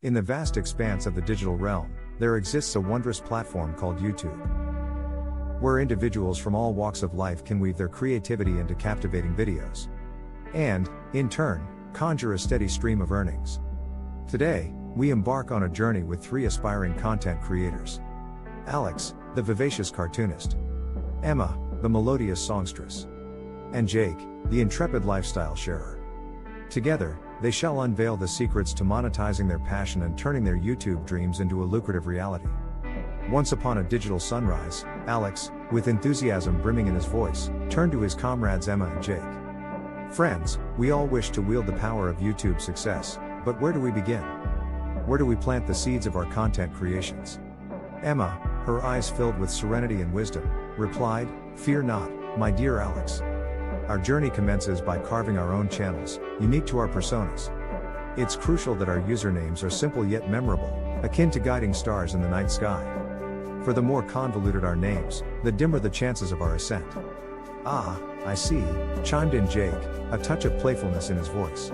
In the vast expanse of the digital realm, there exists a wondrous platform called YouTube, where individuals from all walks of life can weave their creativity into captivating videos, and, in turn, conjure a steady stream of earnings. Today, we embark on a journey with three aspiring content creators: Alex, the vivacious cartoonist; Emma, the melodious songstress; and Jake, the intrepid lifestyle sharer. Together, they shall unveil the secrets to monetizing their passion and turning their YouTube dreams into a lucrative reality. Once upon a digital sunrise, Alex, with enthusiasm brimming in his voice, turned to his comrades Emma and Jake. Friends, we all wish to wield the power of YouTube success, but where do we begin? Where do we plant the seeds of our content creations? Emma, her eyes filled with serenity and wisdom, replied, "Fear not, my dear Alex. Our journey commences by carving our own channels, unique to our personas. It's crucial that our usernames are simple yet memorable, akin to guiding stars in the night sky. For the more convoluted our names, the dimmer the chances of our ascent." "Ah, I see," chimed in Jake, a touch of playfulness in his voice.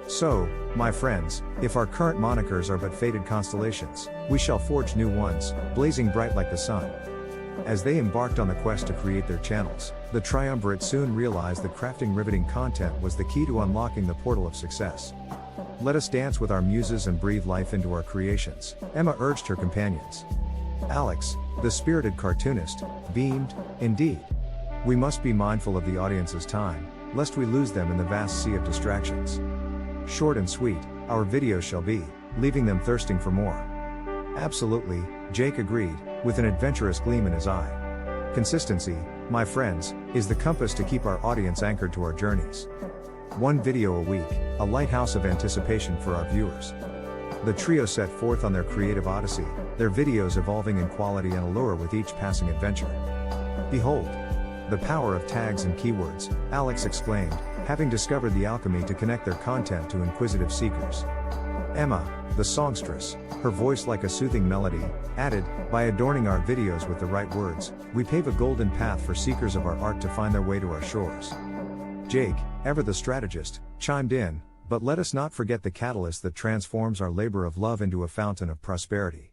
"So, my friends, if our current monikers are but faded constellations, we shall forge new ones, blazing bright like the sun." As they embarked on the quest to create their channels, the triumvirate soon realized that crafting riveting content was the key to unlocking the portal of success. "Let us dance with our muses and breathe life into our creations," Emma urged her companions. Alex, the spirited cartoonist, beamed, "Indeed. We must be mindful of the audience's time, lest we lose them in the vast sea of distractions. Short and sweet, our videos shall be, leaving them thirsting for more." "Absolutely," Jake agreed, with an adventurous gleam in his eye. "Consistency, my friends, is the compass to keep our audience anchored to our journeys. One video a week, a lighthouse of anticipation for our viewers." The trio set forth on their creative odyssey, their videos evolving in quality and allure with each passing adventure. "Behold, the power of tags and keywords," Alex exclaimed, having discovered the alchemy to connect their content to inquisitive seekers. Emma, the songstress, her voice like a soothing melody, added, "By adorning our videos with the right words, we pave a golden path for seekers of our art to find their way to our shores." Jake, ever the strategist, chimed in, "But let us not forget the catalyst that transforms our labor of love into a fountain of prosperity.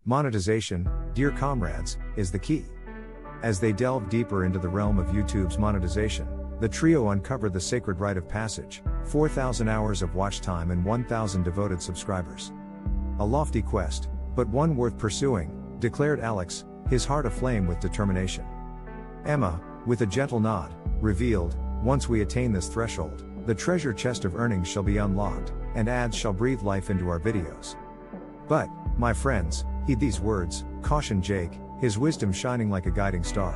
Monetization, dear comrades, is the key." As they delved deeper into the realm of YouTube's monetization, the trio uncovered the sacred rite of passage: 4,000 hours of watch time and 1,000 devoted subscribers. "A lofty quest, but one worth pursuing," declared Alex, his heart aflame with determination. Emma, with a gentle nod, revealed, "Once we attain this threshold, the treasure chest of earnings shall be unlocked, and ads shall breathe life into our videos." "But, my friends, heed these words," cautioned Jake, his wisdom shining like a guiding star.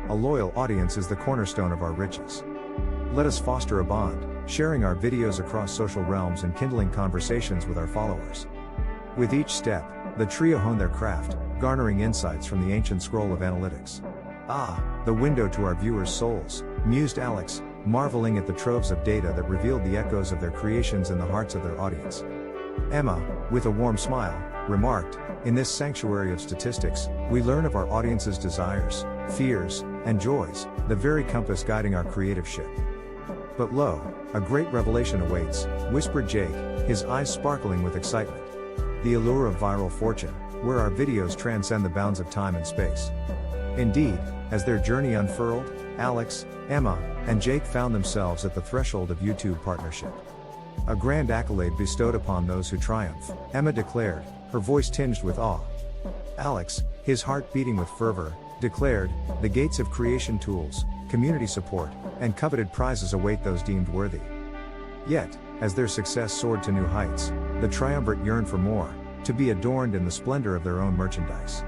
"A loyal audience is the cornerstone of our riches. Let us foster a bond, sharing our videos across social realms and kindling conversations with our followers." With each step, the trio honed their craft, garnering insights from the ancient scroll of analytics. "Ah, the window to our viewers' souls," mused Alex, marveling at the troves of data that revealed the echoes of their creations in the hearts of their audience. Emma, with a warm smile, remarked, "In this sanctuary of statistics, we learn of our audience's desires, fears, and joys, the very compass guiding our creative ship." "But lo, a great revelation awaits," whispered Jake, his eyes sparkling with excitement. "The allure of viral fortune, where our videos transcend the bounds of time and space." Indeed, as their journey unfurled, Alex, Emma, and Jake found themselves at the threshold of YouTube partnership. "A grand accolade bestowed upon those who triumph," Emma declared, her voice tinged with awe. Alex, his heart beating with fervor, declared, "The gates of creation tools, community support, and coveted prizes await those deemed worthy." Yet, as their success soared to new heights, the triumvirate yearned for more, to be adorned in the splendor of their own merchandise.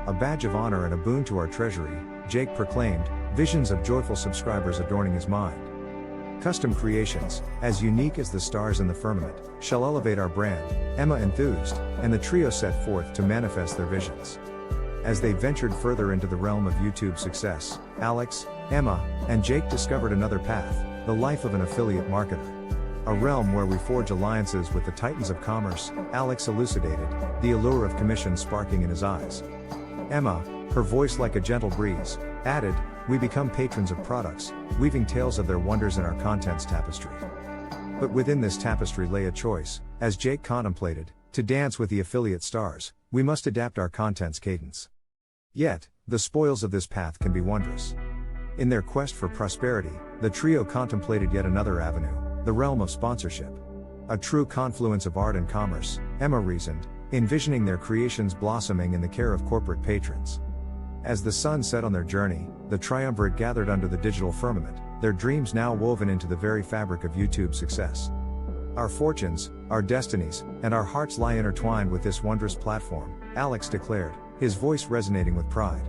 "A badge of honor and a boon to our treasury," Jake proclaimed, visions of joyful subscribers adorning his mind. "Custom creations, as unique as the stars in the firmament, shall elevate our brand," Emma enthused, and the trio set forth to manifest their visions. As they ventured further into the realm of YouTube success, Alex, Emma, and Jake discovered another path: the life of an affiliate marketer. "A realm where we forge alliances with the titans of commerce," Alex elucidated, the allure of commission sparking in his eyes. Emma, her voice like a gentle breeze, added, "We become patrons of products, weaving tales of their wonders in our content's tapestry." But within this tapestry lay a choice, as Jake contemplated, To dance with the affiliate stars, we must adapt our content's cadence. Yet, the spoils of this path can be wondrous. In their quest for prosperity, the trio contemplated yet another avenue, the realm of sponsorship. A true confluence of art and commerce, Emma reasoned, envisioning their creations blossoming in the care of corporate patrons. As the sun set on their journey, the triumvirate gathered under the digital firmament, their dreams now woven into the very fabric of YouTube's success. Our fortunes, our destinies, and our hearts lie intertwined with this wondrous platform, Alex declared, his voice resonating with pride.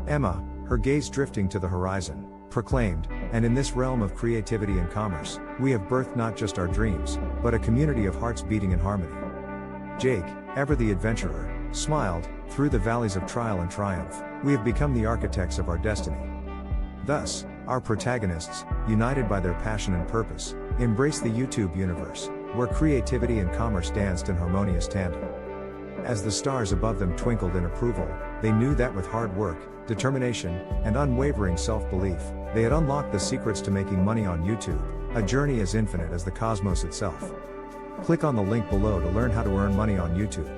Emma, her gaze drifting to the horizon, proclaimed, and in this realm of creativity and commerce, we have birthed not just our dreams, but a community of hearts beating in harmony. Jake, ever the adventurer, smiled, through the valleys of trial and triumph, we have become the architects of our destiny. Thus, our protagonists, united by their passion and purpose, embraced the YouTube universe, where creativity and commerce danced in harmonious tandem. As the stars above them twinkled in approval, they knew that with hard work, determination, and unwavering self-belief, they had unlocked the secrets to making money on YouTube, a journey as infinite as the cosmos itself. Click on the link below to learn how to earn money on YouTube.